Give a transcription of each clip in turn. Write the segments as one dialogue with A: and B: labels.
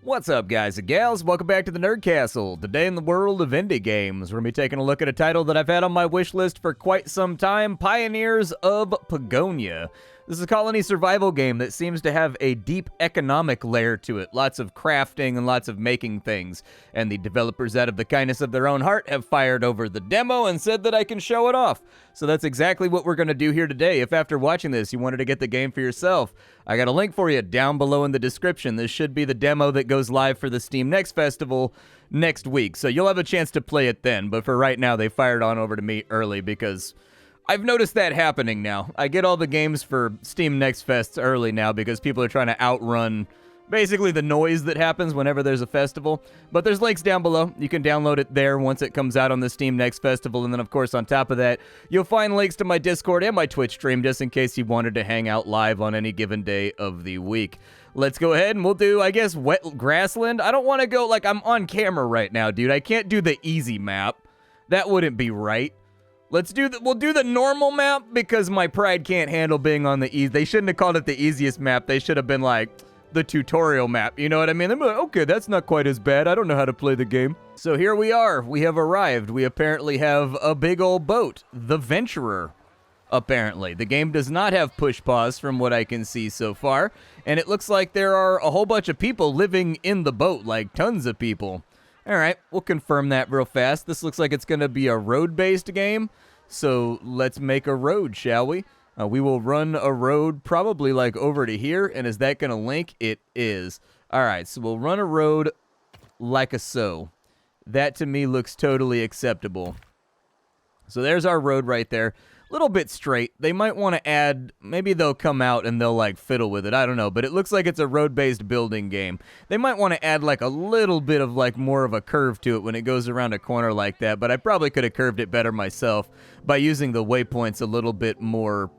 A: What's up, guys and gals? Welcome back to the Nerd Castle. Today in the world of indie games, we're going to be taking a look at a title that I've had on my wish list for quite some time, Pioneers of Pagonia. This is a colony survival game that seems to have a deep economic layer to it, lots of crafting and lots of making things, and the developers, out of the kindness of their own heart, have fired over the demo and said that I can show it off. So that's exactly what we're going to do here today. If after watching this you wanted to get the game for yourself, I got a link for you down below in the description. This should be the demo that goes live for the Steam Next Festival next week, so you'll have a chance to play it then, but for right now they fired on over to me early because I've noticed that happening now. I get all the games for Steam Next Fests early now because people are trying to outrun basically the noise that happens whenever there's a festival. But there's links down below. You can download it there once it comes out on the Steam Next Festival. And then, of course, on top of that, you'll find links to my Discord and my Twitch stream just in case you wanted to hang out live on any given day of the week. Let's go ahead and we'll do, I guess, Wet Grassland. I don't want to go like I'm on camera right now, dude. I can't do the easy map. That wouldn't be right. We'll do the normal map because my pride can't handle being on the easy. They shouldn't have called it the easiest map. They should have been like the tutorial map. You know what I mean? They're like, okay, that's not quite as bad. I don't know how to play the game. So here we are. We have arrived. We apparently have a big old boat, the Venturer. Apparently, the game does not have push pause from what I can see so far, and it looks like there are a whole bunch of people living in the boat, like tons of people. All right, we'll confirm that real fast. This looks like it's going to be a road-based game, so let's make a road, shall we? We will run a road probably like over to here, and is that going to link? It is. All right, so we'll run a road like a so. That to me looks totally acceptable. So there's our road right there. Little bit straight. They might want to add, maybe they'll come out and they'll like fiddle with it. I don't know, but it looks like it's a road-based building game. They might want to add like a little bit of like more of a curve to it when it goes around a corner like that, but I probably could have curved it better myself by using the waypoints a little bit more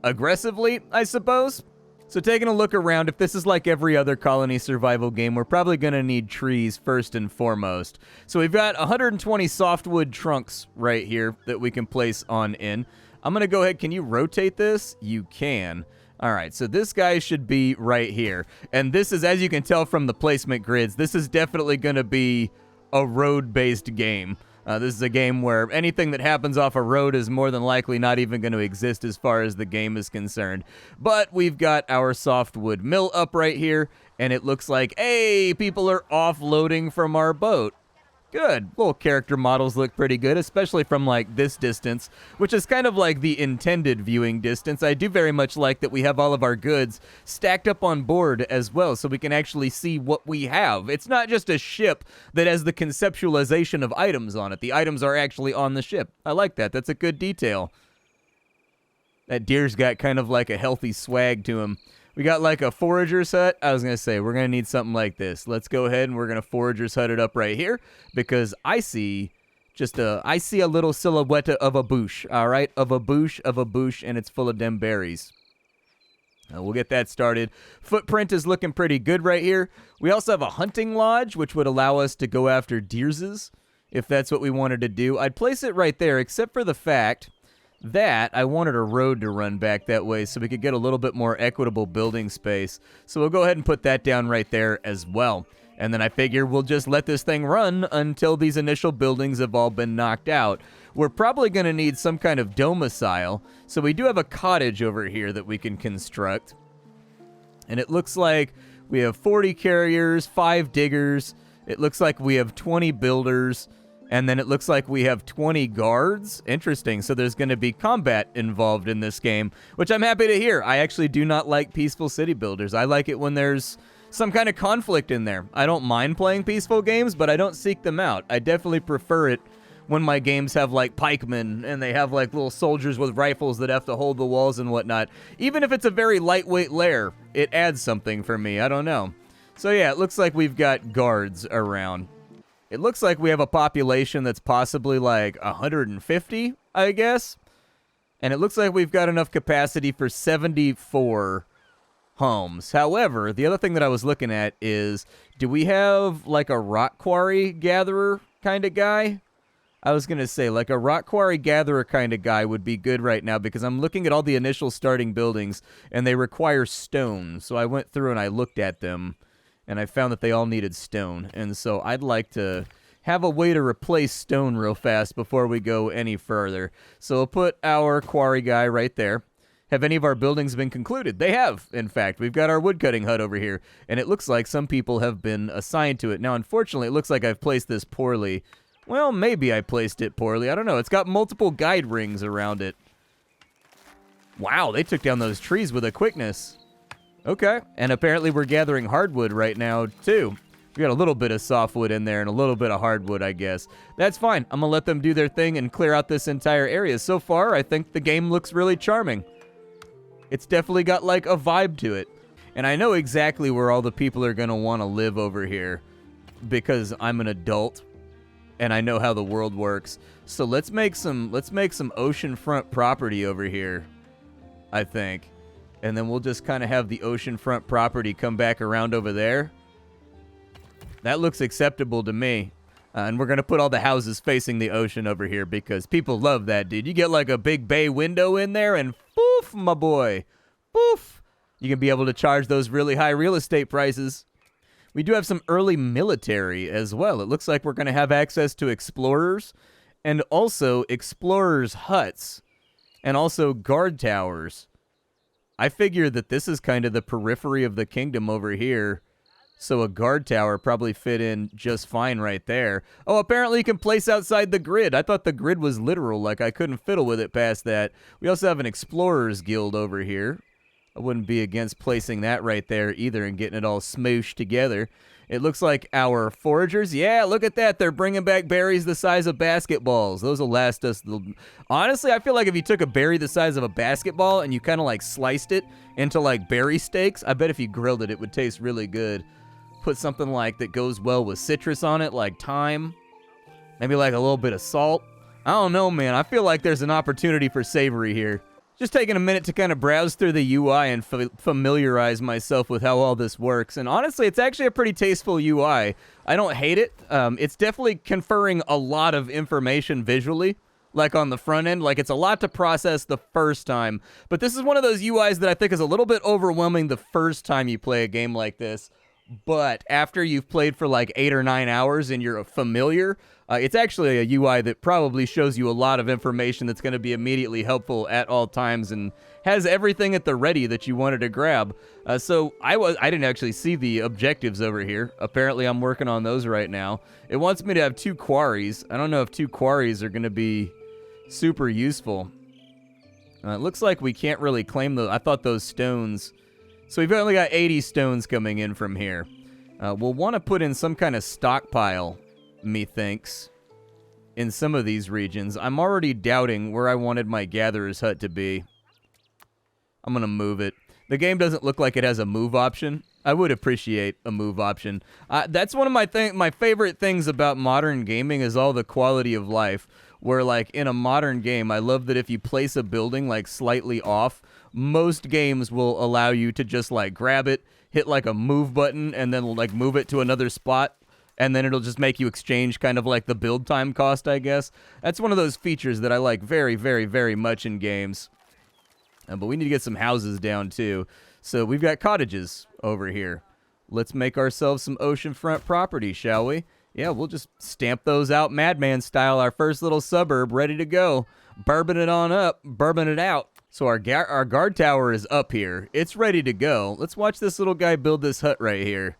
A: aggressively, I suppose. So taking a look around, if this is like every other colony survival game, we're probably going to need trees first and foremost. So we've got 120 softwood trunks right here that we can place on in. I'm going to go ahead. Can you rotate this? You can. All right, so this guy should be right here. And this is, as you can tell from the placement grids, this is definitely going to be a road-based game. This is a game where anything that happens off a road is more than likely not even going to exist as far as the game is concerned. But we've got our softwood mill up right here, and it looks like, hey, people are offloading from our boat. Good. Little character models look pretty good, especially from like this distance, which is kind of like the intended viewing distance. I do very much like that we have all of our goods stacked up on board as well, so we can actually see what we have. It's not just a ship that has the conceptualization of items on it. The items are actually on the ship. I like that. That's a good detail. That deer's got kind of like a healthy swag to him. We got like a forager's hut. I was going to say, we're going to need something like this. Let's go ahead and we're going to forager's hut it up right here because I see a little silhouette of a bush, all right? Of a bush, and it's full of dem berries. We'll get that started. Footprint is looking pretty good right here. We also have a hunting lodge, which would allow us to go after deerses if that's what we wanted to do. I'd place it right there, except for the fact that I wanted a road to run back that way so we could get a little bit more equitable building space. So we'll go ahead and put that down right there as well. And then I figure we'll just let this thing run until these initial buildings have all been knocked out. We're probably going to need some kind of domicile. So we do have a cottage over here that we can construct. And it looks like we have 40 carriers, 5 diggers. It looks like we have 20 builders. And then it looks like we have 20 guards. Interesting. So there's going to be combat involved in this game, which I'm happy to hear. I actually do not like peaceful city builders. I like it when there's some kind of conflict in there. I don't mind playing peaceful games, but I don't seek them out. I definitely prefer it when my games have like pikemen and they have like little soldiers with rifles that have to hold the walls and whatnot. Even if it's a very lightweight lair, it adds something for me. I don't know. So yeah, it looks like we've got guards around. It looks like we have a population that's possibly like 150, I guess. And it looks like we've got enough capacity for 74 homes. However, the other thing that I was looking at is, do we have like a rock quarry gatherer kind of guy? I was going to say, like a rock quarry gatherer kind of guy would be good right now because I'm looking at all the initial starting buildings and they require stone. So I went through and I looked at them. and I found that they all needed stone. And so I'd like to have a way to replace stone real fast before we go any further. So we'll put our quarry guy right there. Have any of our buildings been concluded? They have, in fact. We've got our woodcutting hut over here, and it looks like some people have been assigned to it. Now, unfortunately, it looks like I've placed this poorly. Well, maybe I placed it poorly. I don't know. It's got multiple guide rings around it. Wow, they took down those trees with a quickness. Okay, and apparently we're gathering hardwood right now, too. We got a little bit of softwood in there and a little bit of hardwood, I guess. That's fine. I'm going to let them do their thing and clear out this entire area. So far, I think the game looks really charming. It's definitely got, like, a vibe to it. And I know exactly where all the people are going to want to live over here because I'm an adult and I know how the world works. So let's make some oceanfront property over here, I think. And then we'll just kind of have the oceanfront property come back around over there. That looks acceptable to me. And we're going to put all the houses facing the ocean over here because people love that, dude. You get like a big bay window in there and poof, my boy. Poof. You can be able to charge those really high real estate prices. We do have some early military as well. It looks like we're going to have access to explorers and also explorers' huts and also guard towers. I figure that this is kind of the periphery of the kingdom over here. So a guard tower probably fit in just fine right there. Oh, apparently you can place outside the grid. I thought the grid was literal, like I couldn't fiddle with it past that. We also have an explorers guild over here. I wouldn't be against placing that right there either and getting it all smooshed together. It looks like our foragers. Yeah, look at that. They're bringing back berries the size of basketballs. Those will last us. Honestly, I feel like if you took a berry the size of a basketball and you kind of like sliced it into like berry steaks, I bet if you grilled it, it would taste really good. Put something like that goes well with citrus on it, like thyme. Maybe like a little bit of salt. I don't know, man. I feel like there's an opportunity for savory here. Just taking a minute to kind of browse through the UI and familiarize myself with how all this works. And honestly, it's actually a pretty tasteful UI. I don't hate it. It's definitely conferring a lot of information visually, like on the front end. Like, it's a lot to process the first time. But this is one of those UIs that I think is a little bit overwhelming the first time you play a game like this. But after you've played for like 8 or 9 hours and you're familiar, it's actually a UI that probably shows you a lot of information that's going to be immediately helpful at all times and has everything at the ready that you wanted to grab. So I didn't actually see the objectives over here. Apparently I'm working on those right now. It wants me to have 2 quarries. I don't know if 2 quarries are going to be super useful. It looks like we can't really claim those. I thought those stones... So we've only got 80 stones coming in from here. We'll want to put in some kind of stockpile, methinks, in some of these regions. I'm already doubting where I wanted my gatherer's hut to be. I'm going to move it. The game doesn't look like it has a move option. I would appreciate a move option. That's one of my favorite things about modern gaming is all the quality of life. Where, like, in a modern game, I love that if you place a building, like, slightly off, most games will allow you to just, like, grab it, hit, like, a move button, and then, like, move it to another spot, and then it'll just make you exchange kind of, like, the build time cost, I guess. That's one of those features that I like very, very, very much in games. But we need to get some houses down, too. So we've got cottages over here. Let's make ourselves some oceanfront property, shall we? Yeah, we'll just stamp those out Madman style, our first little suburb ready to go. Bourbon it on up, bourbon it out. So our guard tower is up here. It's ready to go. Let's watch this little guy build this hut right here.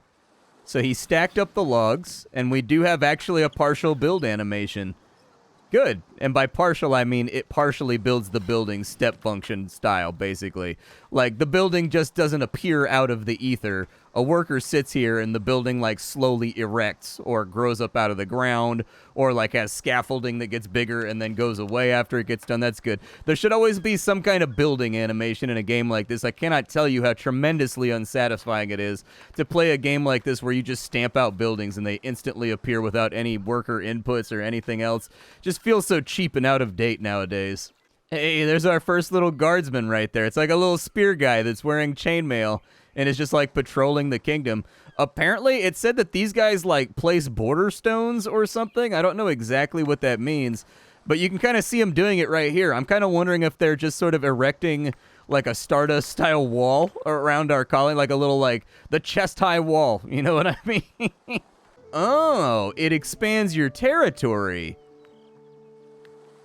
A: So he stacked up the logs, and we do have actually a partial build animation. Good. And by partial, I mean it partially builds the building step function style, basically. Like, the building just doesn't appear out of the ether. A worker sits here and the building, like, slowly erects or grows up out of the ground or, like, has scaffolding that gets bigger and then goes away after it gets done. That's good. There should always be some kind of building animation in a game like this. I cannot tell you how tremendously unsatisfying it is to play a game like this where you just stamp out buildings and they instantly appear without any worker inputs or anything else. Just feels so cheap and out of date nowadays. Hey, there's our first little guardsman right there. It's like a little spear guy that's wearing chainmail and is just like patrolling the kingdom. Apparently, it said that these guys like place border stones or something. I don't know exactly what that means, but you can kind of see them doing it right here. I'm kind of wondering if they're just sort of erecting like a Stardust-style wall around our colony, like a little, like, the chest-high wall. You know what I mean? Oh, it expands your territory.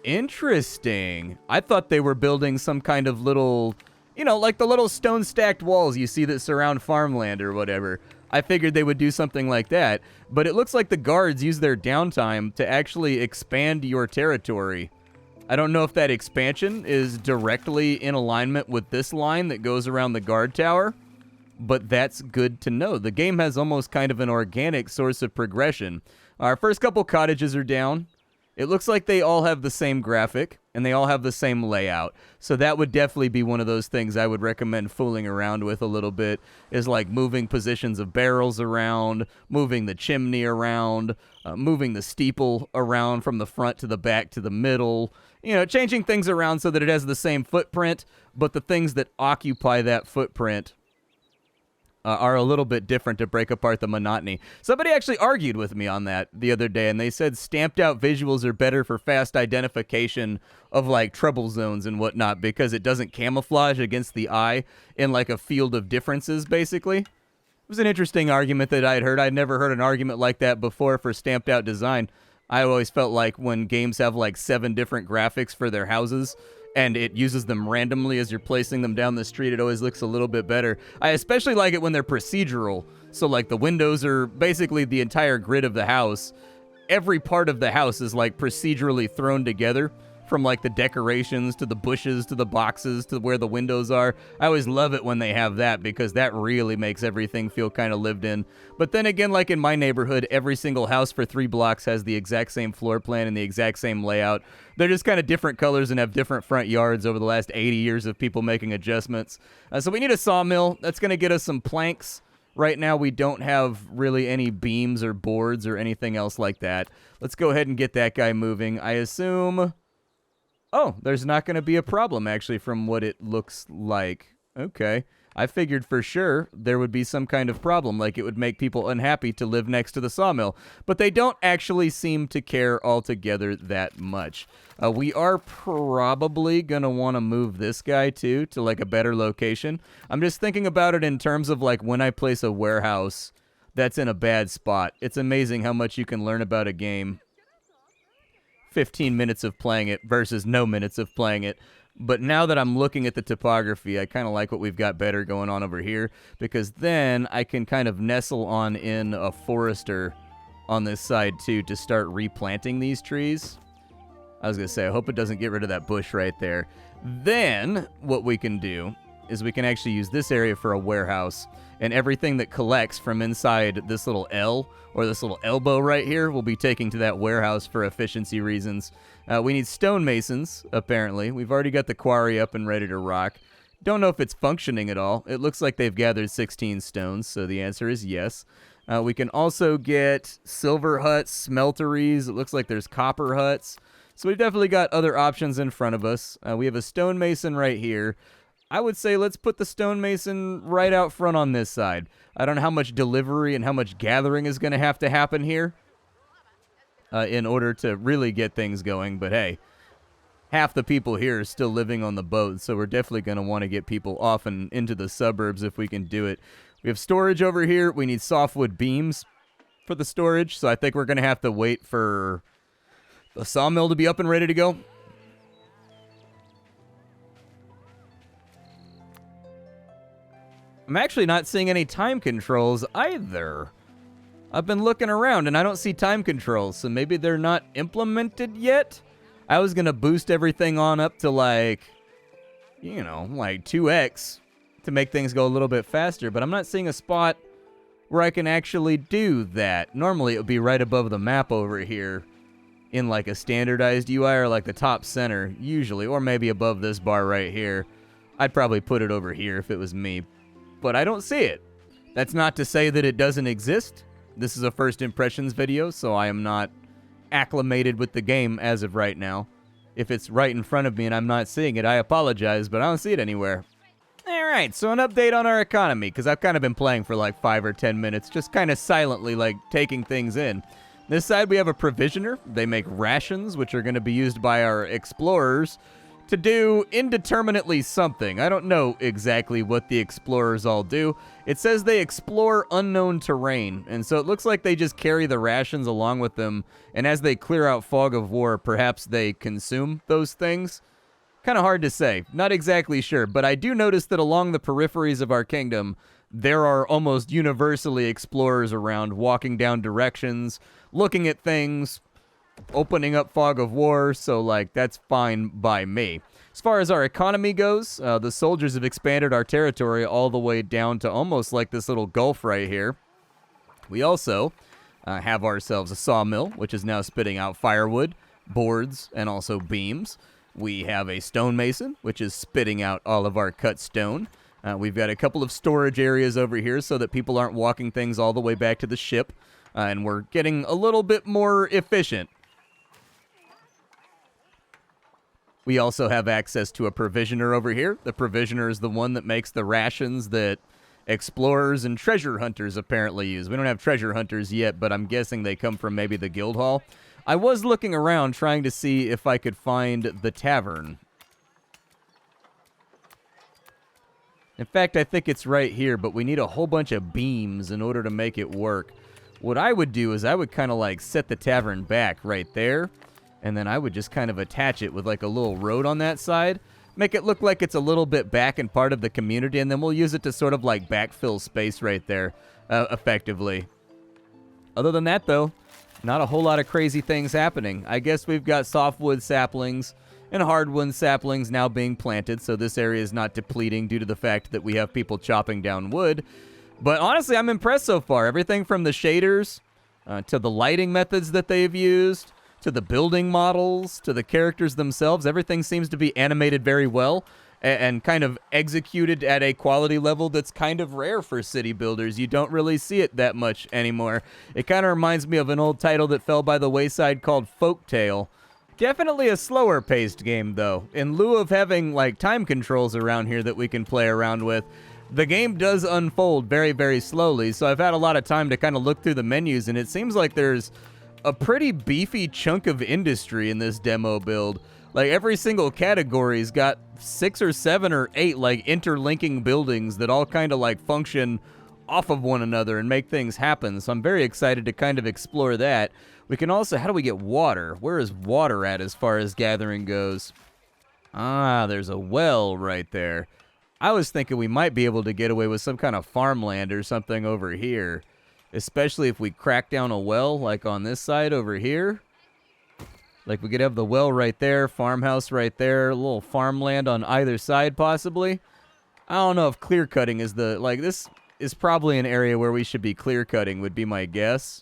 A: Interesting. I thought they were building some kind of little, you know, like the little stone-stacked walls you see that surround farmland or whatever. I figured they would do something like that, but it looks like the guards use their downtime to actually expand your territory. I don't know if that expansion is directly in alignment with this line that goes around the guard tower, but that's good to know. The game has almost kind of an organic source of progression. Our first couple cottages are down. It looks like they all have the same graphic, and they all have the same layout. So that would definitely be one of those things I would recommend fooling around with a little bit, is like moving positions of barrels around, moving the chimney around, moving the steeple around from the front to the back to the middle. You know, changing things around so that it has the same footprint, but the things that occupy that footprint are a little bit different to break apart the monotony. Somebody actually argued with me on that the other day, and they said stamped out visuals are better for fast identification of like trouble zones and whatnot because it doesn't camouflage against the eye in like a field of differences, basically. It was an interesting argument that I'd heard. I'd never heard an argument like that before for stamped out design. I always felt like when games have like 7 different graphics for their houses, and it uses them randomly as you're placing them down the street, it always looks a little bit better. I especially like it when they're procedural. So, like, the windows are basically the entire grid of the house. Every part of the house is, like, procedurally thrown together, from, like, the decorations to the bushes to the boxes to where the windows are. I always love it when they have that because that really makes everything feel kind of lived in. But then again, like in my neighborhood, every single house for 3 blocks has the exact same floor plan and the exact same layout. They're just kind of different colors and have different front yards over the last 80 years of people making adjustments. So we need a sawmill. That's going to get us some planks. Right now, we don't have really any beams or boards or anything else like that. Let's go ahead and get that guy moving. I assume... Oh, there's not going to be a problem, actually, from what it looks like. Okay. I figured for sure there would be some kind of problem, like it would make people unhappy to live next to the sawmill. But they don't actually seem to care altogether that much. We are probably going to want to move this guy, too, to, like, a better location. I'm just thinking about it in terms of, like, when I place a warehouse that's in a bad spot. It's amazing how much you can learn about a game. 15 minutes of playing it versus no minutes of playing it. But now that I'm looking at the topography, I kind of like what we've got better going on over here, because then I can kind of nestle on in a forester on this side too to start replanting these trees. I was going to say, I hope it doesn't get rid of that bush right there. Then what we can do is we can actually use this area for a warehouse, and everything that collects from inside this little L or this little elbow right here will be taken to that warehouse for efficiency reasons. We need stonemasons, apparently. We've already got the quarry up and ready to rock. Don't know if it's functioning at all. It looks like they've gathered 16 stones, so the answer is yes. We can also get silver huts, smelteries. It looks like there's copper huts. So we've definitely got other options in front of us. We have a stonemason right here. I would say let's put the stonemason right out front on this side. I don't know how much delivery and how much gathering is going to have to happen here in order to really get things going. But hey, half the people here are still living on the boat, so we're definitely going to want to get people off and into the suburbs if we can do it. We have storage over here. We need softwood beams for the storage, so I think we're going to have to wait for the sawmill to be up and ready to go. I'm actually not seeing any time controls either. I've been looking around and I don't see time controls, so maybe they're not implemented yet? I was going to boost everything on up to like, you know, like 2x to make things go a little bit faster, but I'm not seeing a spot where I can actually do that. Normally it would be right above the map over here in like a standardized UI or like the top center usually, or maybe above this bar right here. I'd probably put it over here if it was me. But I don't see it. That's not to say that it doesn't exist. This is a first impressions video, so I am not acclimated with the game as of right now. If it's right in front of me and I'm not seeing it, I apologize, but I don't see it anywhere. Alright, so an update on our economy, because I've kind of been playing for like 5 or 10 minutes, just kind of silently like taking things in. This side we have a provisioner. They make rations, which are going to be used by our explorers to do indeterminately something. I don't know exactly what the explorers all do. It says they explore unknown terrain, and so it looks like they just carry the rations along with them, and as they clear out fog of war, perhaps they consume those things. Kind of hard to say. Not exactly sure, but I do notice that along the peripheries of our kingdom, there are almost universally explorers around, walking down directions, looking at things, opening up fog of war, so like that's fine by me. As far as our economy goes, the soldiers have expanded our territory all the way down to almost like this little gulf right here. We also have ourselves a sawmill, which is now spitting out firewood, boards, and also beams. We have a stonemason, which is spitting out all of our cut stone. We've got a couple of storage areas over here so that people aren't walking things all the way back to the ship, and we're getting a little bit more efficient. We also have access to a provisioner over here. The provisioner is the one that makes the rations that explorers and treasure hunters apparently use. We don't have treasure hunters yet, but I'm guessing they come from maybe the guild hall. I was looking around trying to see if I could find the tavern. In fact, I think it's right here, but we need a whole bunch of beams in order to make it work. What I would do is I would kind of like set the tavern back right there, and then I would just kind of attach it with like a little road on that side. Make it look like it's a little bit back and part of the community, and then we'll use it to sort of like backfill space right there, effectively. Other than that, though, not a whole lot of crazy things happening. I guess we've got softwood saplings and hardwood saplings now being planted, so this area is not depleting due to the fact that we have people chopping down wood. But honestly, I'm impressed so far. Everything from the shaders to the lighting methods that they've used, to the building models, to the characters themselves, everything seems to be animated very well and kind of executed at a quality level that's kind of rare for city builders. You don't really see it that much anymore. It kind of reminds me of an old title that fell by the wayside called Folktale. Definitely a slower paced game, though. In lieu of having like time controls around here that we can play around with, the game does unfold very, very slowly, so I've had a lot of time to kind of look through the menus, and it seems like there's a pretty beefy chunk of industry in this demo build. Like every single category's got 6 or 7 or 8 like interlinking buildings that all kind of like function off of one another and make things happen. So I'm very excited to kind of explore that. We can also, how do we get water? Where is water at as far as gathering goes? Ah, there's a well right there. I was thinking we might be able to get away with some kind of farmland or something over here. Especially if we crack down a well, like on this side over here. Like we could have the well right there, farmhouse right there, a little farmland on either side possibly. I don't know if clear cutting is the, like this is probably an area where we should be clear cutting would be my guess.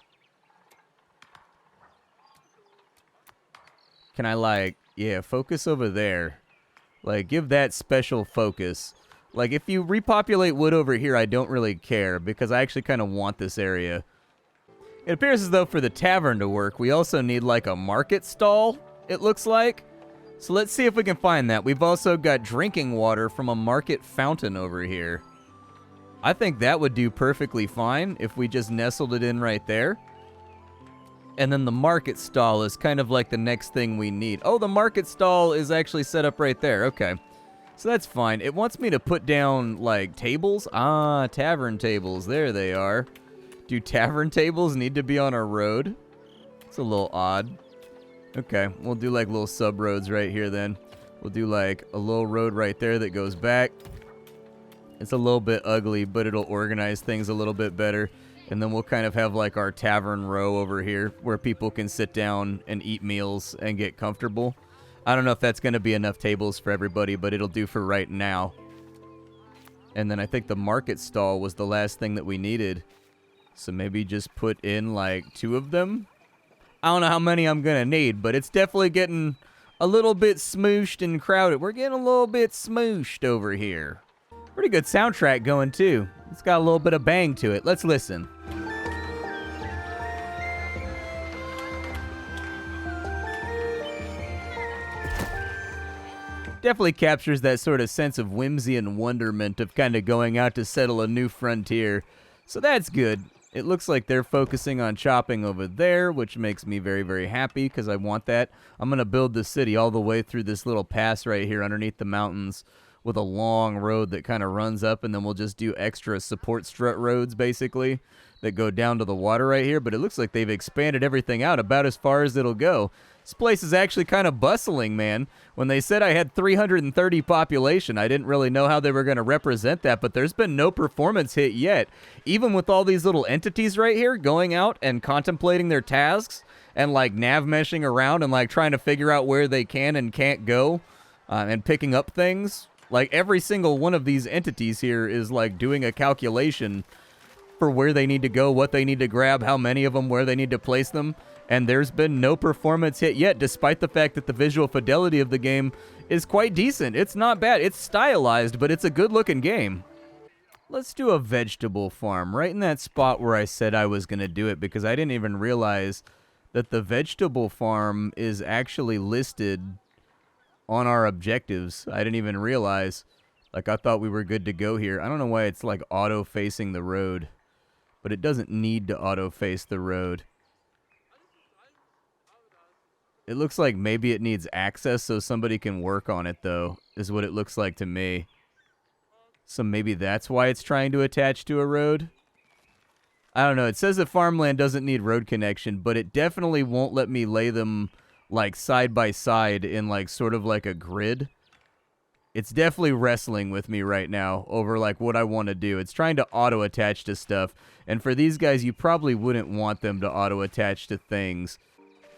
A: Can I like, yeah, focus over there. Like give that special focus. Like, if you repopulate wood over here, I don't really care, because I actually kind of want this area. It appears as though for the tavern to work, we also need, like, a market stall, it looks like. So let's see if we can find that. We've also got drinking water from a market fountain over here. I think that would do perfectly fine if we just nestled it in right there. And then the market stall is kind of like the next thing we need. Oh, the market stall is actually set up right there. Okay. So that's fine. It wants me to put down, like, tables? Ah, tavern tables. There they are. Do tavern tables need to be on a road? It's a little odd. Okay, we'll do, like, little sub-roads right here, then. We'll do, like, a little road right there that goes back. It's a little bit ugly, but it'll organize things a little bit better. And then we'll kind of have, like, our tavern row over here where people can sit down and eat meals and get comfortable. I don't know if that's going to be enough tables for everybody, but it'll do for right now. And then I think the market stall was the last thing that we needed. So maybe just put in like 2 of them. I don't know how many I'm going to need, but it's definitely getting a little bit smooshed and crowded. We're getting a little bit smooshed over here. Pretty good soundtrack going too. It's got a little bit of bang to it. Let's listen. Definitely captures that sort of sense of whimsy and wonderment of kind of going out to settle a new frontier. So that's good. It looks like they're focusing on chopping over there, which makes me very, very happy because I want that. I'm going to build the city all the way through this little pass right here underneath the mountains with a long road that kind of runs up, and then we'll just do extra support strut roads, basically, that go down to the water right here. But it looks like they've expanded everything out about as far as it'll go. This place is actually kind of bustling, man. When they said I had 330 population, I didn't really know how they were going to represent that, but there's been no performance hit yet. Even with all these little entities right here going out and contemplating their tasks and like nav meshing around and like trying to figure out where they can and can't go and picking up things. Like every single one of these entities here is like doing a calculation for where they need to go, what they need to grab, how many of them, where they need to place them. And there's been no performance hit yet, despite the fact that the visual fidelity of the game is quite decent. It's not bad. It's stylized, but it's a good-looking game. Let's do a vegetable farm right in that spot where I said I was going to do it, because I didn't even realize that the vegetable farm is actually listed on our objectives. I didn't even realize. Like, I thought we were good to go here. I don't know why it's, like, auto-facing the road, but it doesn't need to auto-face the road. It looks like maybe it needs access so somebody can work on it, though, is what it looks like to me. So maybe that's why it's trying to attach to a road? I don't know. It says that farmland doesn't need road connection, but it definitely won't let me lay them, like, side by side in, like, sort of like a grid. It's definitely wrestling with me right now over, like, what I want to do. It's trying to auto-attach to stuff, and for these guys, you probably wouldn't want them to auto-attach to things.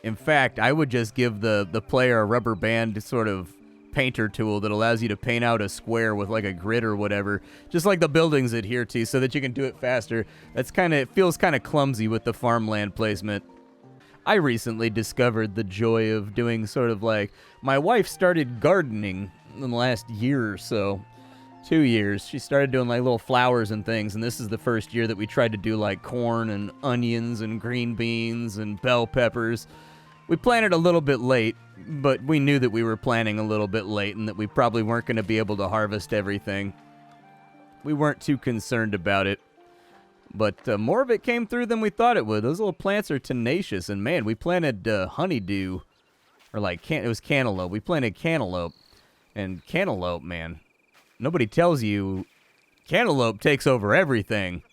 A: In fact, I would just give the player a rubber band sort of painter tool that allows you to paint out a square with like a grid or whatever, just like the buildings adhere to, so that you can do it faster. It feels kind of clumsy with the farmland placement. I recently discovered the joy of doing sort of like, my wife started gardening in the last year or so. 2 years. She started doing like little flowers and things, and this is the first year that we tried to do like corn and onions and green beans and bell peppers. We planted a little bit late, but we knew that we were planting a little bit late and that we probably weren't going to be able to harvest everything. We weren't too concerned about it, but more of it came through than we thought it would. Those little plants are tenacious, and man, we planted honeydew, or like, it was cantaloupe. We planted cantaloupe, and cantaloupe, man, nobody tells you cantaloupe takes over everything.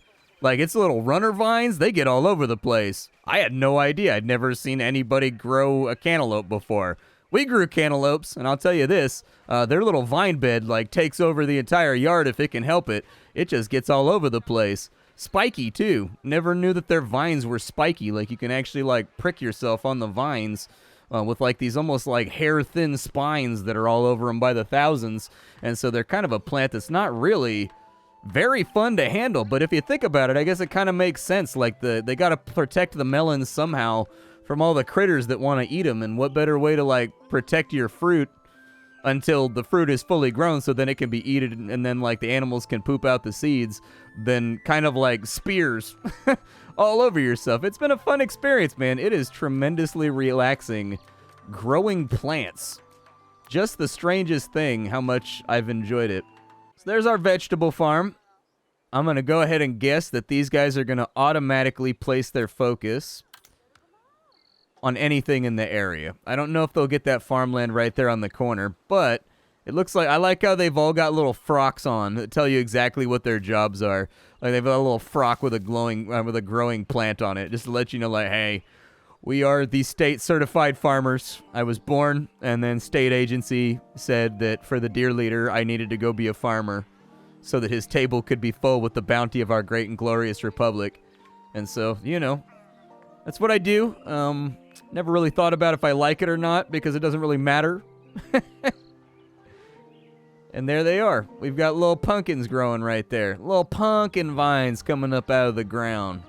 A: Like, its little runner vines, they get all over the place. I had no idea. I'd never seen anybody grow a cantaloupe before. We grew cantaloupes, and I'll tell you this, their little vine bed, like, takes over the entire yard if it can help it. It just gets all over the place. Spiky, too. Never knew that their vines were spiky. Like, you can actually, like, prick yourself on the vines with, like, these almost, like, hair-thin spines that are all over them by the thousands. And so they're kind of a plant that's not really very fun to handle, but if you think about it, I guess it kind of makes sense. Like, they got to protect the melons somehow from all the critters that want to eat them, and what better way to, like, protect your fruit until the fruit is fully grown so then it can be eaten, and then, like, the animals can poop out the seeds than kind of like spears all over yourself. It's been a fun experience, man. It is tremendously relaxing growing plants. Just the strangest thing how much I've enjoyed it. So there's our vegetable farm. I'm going to go ahead and guess that these guys are going to automatically place their focus on anything in the area. I don't know if they'll get that farmland right there on the corner, but it looks like, I like how they've all got little frocks on that tell you exactly what their jobs are. Like, they've got a little frock with a growing plant on it, just to let you know, like, hey, we are the state certified farmers. I was born, and then state agency said that for the deer leader, I needed to go be a farmer so that his table could be full with the bounty of our great and glorious republic. And so, you know, that's what I do. Never really thought about if I like it or not, because it doesn't really matter. And there they are. We've got little pumpkins growing right there. Little pumpkin vines coming up out of the ground.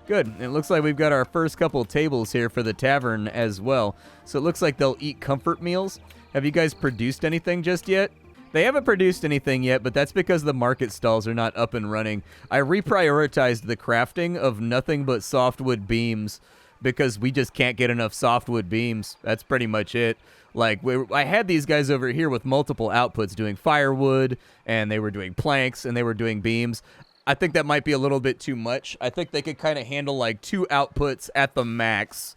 A: Good. It looks like we've got our first couple tables here for the tavern as well. So it looks like they'll eat comfort meals. Have you guys produced anything just yet? They haven't produced anything yet, but that's because the market stalls are not up and running. I reprioritized the crafting of nothing but softwood beams because we just can't get enough softwood beams. That's pretty much it. Like, I had these guys over here with multiple outputs doing firewood, and they were doing planks, and they were doing beams. I think that might be a little bit too much. I think they could kind of handle like 2 outputs at the max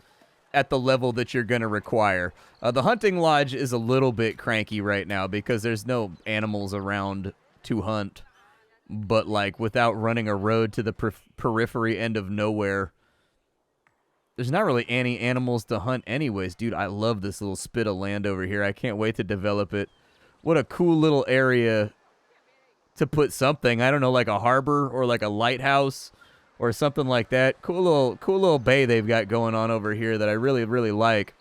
A: at the level that you're going to require. The hunting lodge is a little bit cranky right now because there's no animals around to hunt. But like without running a road to the periphery end of nowhere, there's not really any animals to hunt anyways. Dude, I love this little spit of land over here. I can't wait to develop it. What a cool little area to put something. I don't know, like a harbor or like a lighthouse or something like that. Cool little bay they've got going on over here that I really, really like.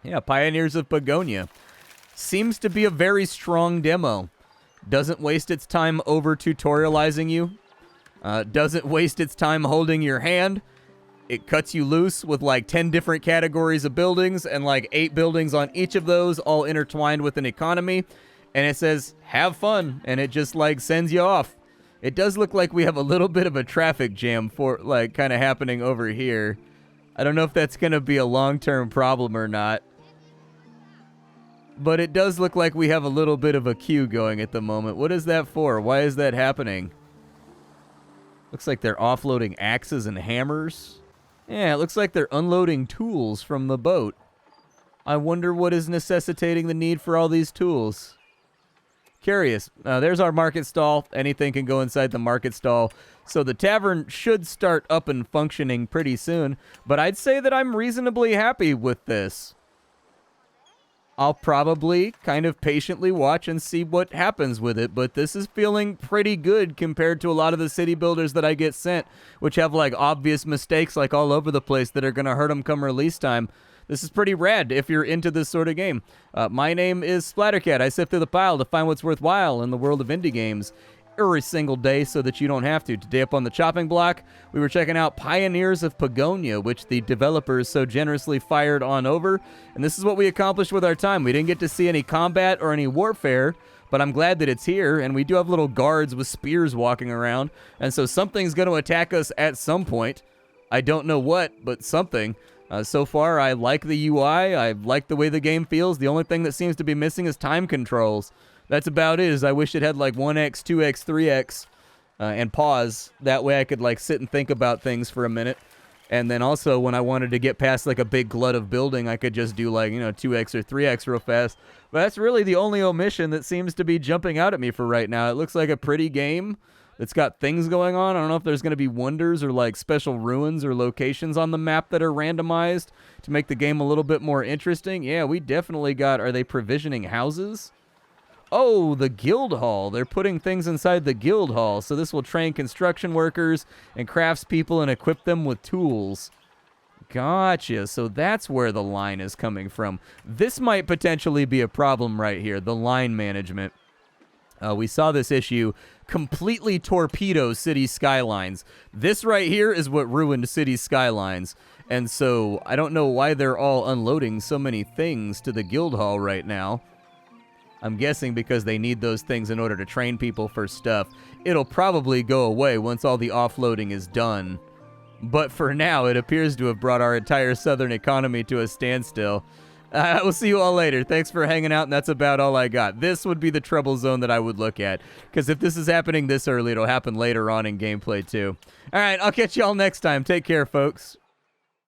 A: Yeah, Pioneers of Pagonia. Seems to be a very strong demo. Doesn't waste its time over tutorializing you. Doesn't waste its time holding your hand. It cuts you loose with like 10 different categories of buildings and like 8 buildings on each of those, all intertwined with an economy. And it says, have fun. And it just like sends you off. It does look like we have a little bit of a traffic jam for like kind of happening over here. I don't know if that's going to be a long-term problem or not. But it does look like we have a little bit of a queue going at the moment. What is that for? Why is that happening? Looks like they're offloading axes and hammers. Yeah, it looks like they're unloading tools from the boat. I wonder what is necessitating the need for all these tools. Curious. There's our market stall. Anything can go inside the market stall. So the tavern should start up and functioning pretty soon. But I'd say that I'm reasonably happy with this. I'll probably kind of patiently watch and see what happens with it, but this is feeling pretty good compared to a lot of the city builders that I get sent, which have like obvious mistakes like all over the place that are going to hurt them come release time. This is pretty rad if you're into this sort of game. My name is Splattercat. I sift through the pile to find what's worthwhile in the world of indie games every single day so that you don't have to. Today up on the chopping block, we were checking out Pioneers of Pagonia, which the developers so generously fired on over. And this is what we accomplished with our time. We didn't get to see any combat or any warfare, but I'm glad that it's here. And we do have little guards with spears walking around. And so something's going to attack us at some point. I don't know what, but something. So far, I like the UI. I like the way the game feels. The only thing that seems to be missing is time controls. That's about it. I wish it had like 1x, 2x, 3x, and pause. That way I could like sit and think about things for a minute. And then also when I wanted to get past like a big glut of building, I could just do like, 2x or 3x real fast. But that's really the only omission that seems to be jumping out at me for right now. It looks like a pretty game. It's got things going on. I don't know if there's going to be wonders or like special ruins or locations on the map that are randomized to make the game a little bit more interesting. Yeah, we definitely got, are they provisioning houses? Oh, the guild hall. They're putting things inside the guild hall. So this will train construction workers and craftspeople and equip them with tools. Gotcha. So that's where the line is coming from. This might potentially be a problem right here, the line management. We saw this issue completely torpedo city skylines. This right here is what ruined city skylines. And so I don't know why they're all unloading so many things to the guild hall right now. I'm guessing because they need those things in order to train people for stuff. It'll probably go away once all the offloading is done. But for now, it appears to have brought our entire southern economy to a standstill. We'll see you all later. Thanks for hanging out, and that's about all I got. This would be the trouble zone that I would look at, because if this is happening this early, it'll happen later on in gameplay too. All right, I'll catch you all next time. Take care, folks.